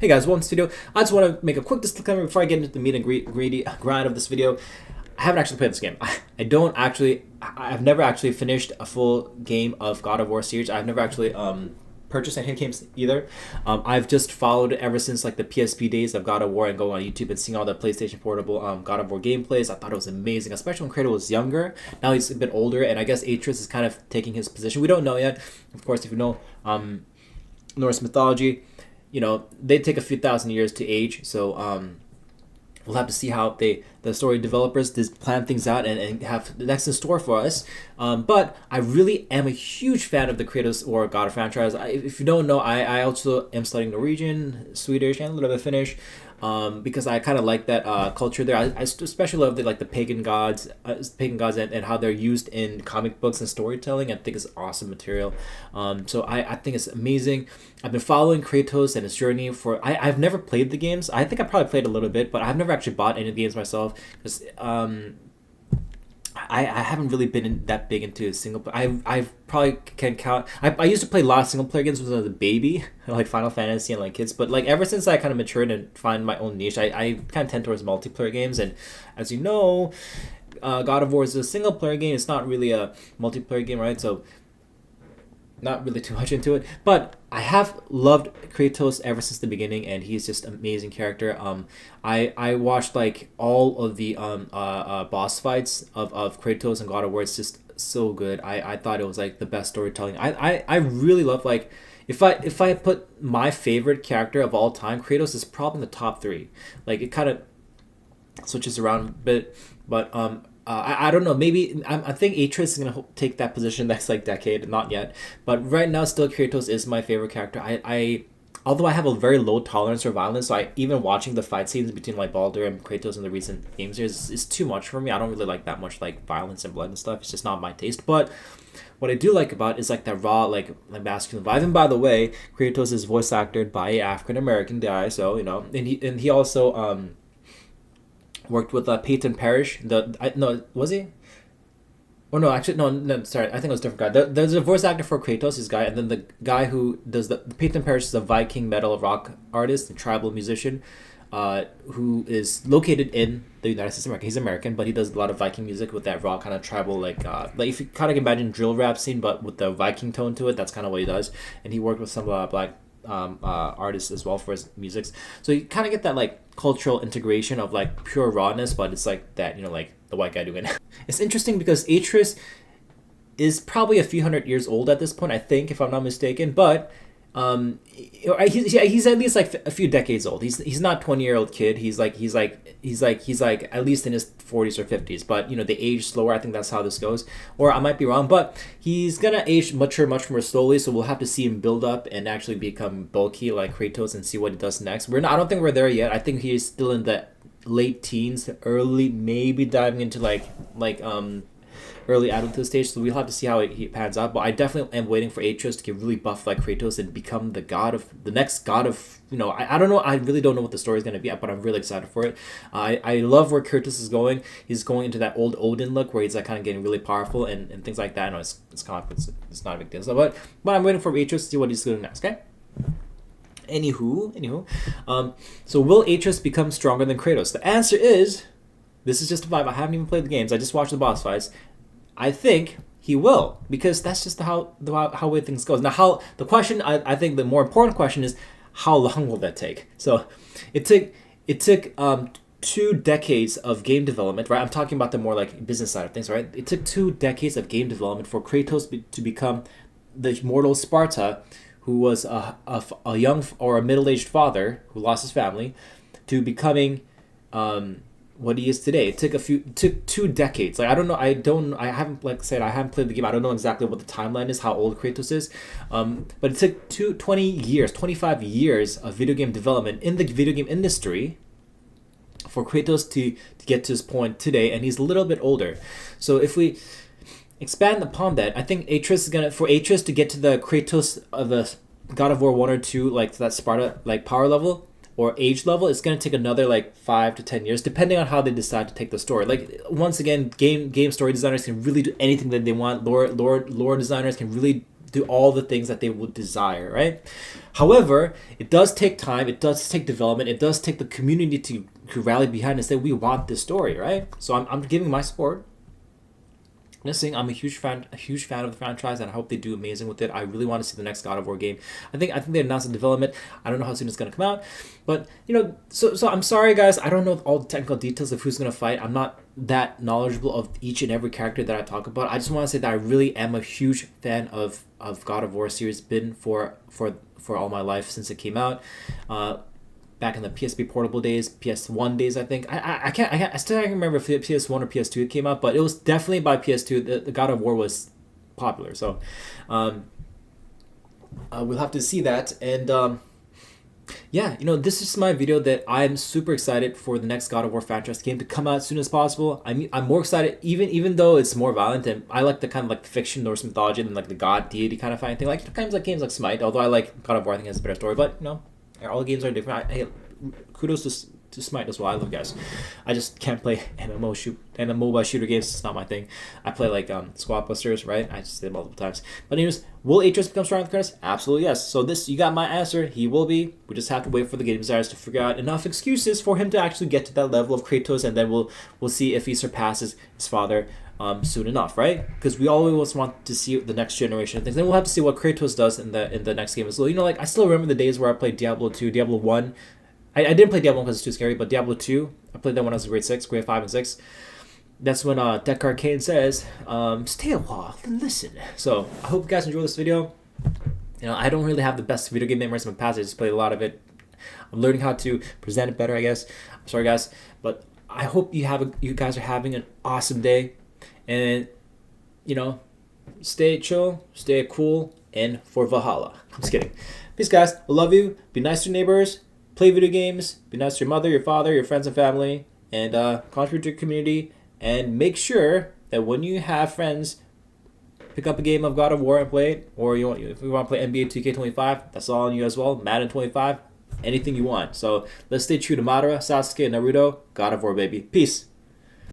Hey guys, welcome to this video. I just want to make a quick disclaimer before I get into the meat and greedy grind of this video. I haven't actually played this game. I've never actually finished a full game of God of War series. I've never actually purchased any games either. I've just followed ever since like the PSP days of God of War and go on YouTube and seeing all the PlayStation Portable God of War gameplays. I thought it was amazing, especially when Kratos was younger. Now he's a bit older, and I guess Atreus is kind of taking his position. We don't know yet. Of course, if you know Norse mythology, you know, they take a few thousand years to age, so we'll have to see how the story developers plan things out and have the next in store for us. But I really am a huge fan of the Kratos or God of franchise. If you don't know, I also am studying Norwegian, Swedish, and a little bit of Finnish. Because I kind of like that culture there. I especially love the pagan gods, and how they're used in comic books and storytelling. I think it's awesome material. So I think it's amazing. I've been following Kratos and his journey I've never played the games. I think I probably played a little bit, but I've never actually bought any of the games myself because I haven't really been that big into single player. I probably can count. I used to play a lot of single player games when I was a baby, like Final Fantasy and like kids. But like ever since I kind of matured and find my own niche, I kind of tend towards multiplayer games. And as you know, God of War is a single player game. It's not really a multiplayer game, right? So not really too much into it, but I have loved Kratos ever since the beginning, and he's just an amazing character. I watched like all of the boss fights of Kratos and God of War. It's just so good. I thought it was like the best storytelling. I really love, like, if I put my favorite character of all time, Kratos is probably in the top three. Like, it kind of switches around a bit, but I don't know. Maybe I think Atreus is gonna take that position next like decade. Not yet, but right now, still Kratos is my favorite character. Although I have a very low tolerance for violence, so even watching the fight scenes between like Baldur and Kratos in the recent games here is too much for me. I don't really like that much like violence and blood and stuff. It's just not my taste. But what I do like about it is like that raw like masculine vibe. And by the way, Kratos is voice acted by an African American guy, so you know, and he also worked with Peyton Parrish. No, was he? Oh no, actually no. Sorry, I think it was a different guy. There's a voice actor for Kratos, this guy, and then the guy who does the Peyton Parrish is a Viking metal rock artist and tribal musician, who is located in the United States of America. He's American, but he does a lot of Viking music with that raw kind of tribal like if you kind of imagine drill rap scene, but with the Viking tone to it. That's kind of what he does, and he worked with some black artists as well for his musics, so you kind of get that like cultural integration of like pure rawness, but it's like that, you know, like the white guy doing it. It's interesting because Atreus is probably a few hundred years old at this point, I think, if I'm not mistaken, but he's at least like a few decades old. He's not 20-year-old kid. He's like at least in his 40s or 50s. But you know, they age slower. I think that's how this goes. Or I might be wrong, but he's gonna mature much more slowly. So we'll have to see him build up and actually become bulky like Kratos and see what he does next. I don't think we're there yet. I think he's still in the late teens, early, maybe diving into like early adulthood stage, so we'll have to see how he pans out. But I definitely am waiting for Atreus to get really buff like Kratos and become the next god of, you know, I don't know, I really don't know what the story is going to be, but I'm really excited for it. I love where Kratos is going. He's going into that old Odin look where he's like kind of getting really powerful and things like that. I know it's kind of it's not a big deal, so, but I'm waiting for Atreus to see what he's doing next. Okay. Anywho, so will Atreus become stronger than Kratos? The answer is, this is just a vibe. I haven't even played the games. I just watched the boss fights. I think he will, because that's just how way things goes. Now, I think the more important question is, how long will that take? So, it took 2 decades of game development, right? I'm talking about the more like business side of things, right? It took 2 decades of game development for Kratos to become the mortal Sparta, who was a young or a middle-aged father who lost his family, to becoming what he is today. It took 2 decades. Like, I don't know. I haven't, like I said, I haven't played the game. I don't know exactly what the timeline is, how old Kratos is. But it took 25 years of video game development in the video game industry for Kratos to get to this point today, and he's a little bit older. So if we expand upon that, I think for Atreus to get to the Kratos of the God of War 1 or 2, like that Sparta like power level or age level, it's going to take another like 5 to 10 years, depending on how they decide to take the story. Like, once again, game story designers can really do anything that they want. Lore designers can really do all the things that they would desire, right? However, it does take time, it does take development, it does take the community to rally behind and say we want this story, right? So I'm giving my support. Just saying, I'm a huge fan of the franchise, and I hope they do amazing with it. I really want to see the next God of War game. I think they announced the development. I don't know how soon it's gonna come out, but so I'm sorry guys. I don't know all the technical details of who's gonna fight. I'm not that knowledgeable of each and every character that I talk about. I just want to say that I really am a huge fan of God of War series. Been for all my life since it came out. Back in the PSP portable days, PS1 days, I think. I still can't remember if it PS1 or PS2 it came out, but it was definitely by PS2. The God of War was popular, so we'll have to see that. And yeah, this is my video that I'm super excited for the next God of War franchise game to come out as soon as possible. I'm more excited, even though it's more violent, and I like the kind of like fiction Norse mythology and like the god deity kind of fighting thing. Like kind of like games like Smite, although I like God of War, I think it has a better story, but all games are different. Hey, kudos to Smite as well. I love guys. I just can't play MMO shooter games. It's not my thing. I play like Squad Busters, right? I just say it multiple times. But anyways, will Atreus become stronger than Kratos? Absolutely yes. So you got my answer. He will be. We just have to wait for the game designers to figure out enough excuses for him to actually get to that level of Kratos, and then we'll see if he surpasses his father soon enough, right? Because we always want to see the next generation of things. Then we'll have to see what Kratos does in the next game as well. Like I still remember the days where I played Diablo 2, Diablo 1. I didn't play Diablo 1 because it's too scary, but Diablo 2, I played that when I was in grade 5 and 6. That's when Deckard Cain says, stay a while and listen. So I hope you guys enjoy this video. I don't really have the best video game memories in my past. I just played a lot of it. I'm learning how to present it better, I guess. I'm sorry guys, but I hope you guys are having an awesome day. And, stay chill, stay cool, and for Valhalla. I'm just kidding. Peace, guys. I love you. Be nice to your neighbors. Play video games. Be nice to your mother, your father, your friends and family. And contribute to your community. And make sure that when you have friends, pick up a game of God of War and play it. Or if you want to play NBA 2K25, that's all on you as well. Madden 25, anything you want. So let's stay true to Madara, Sasuke, and Naruto. God of War, baby. Peace.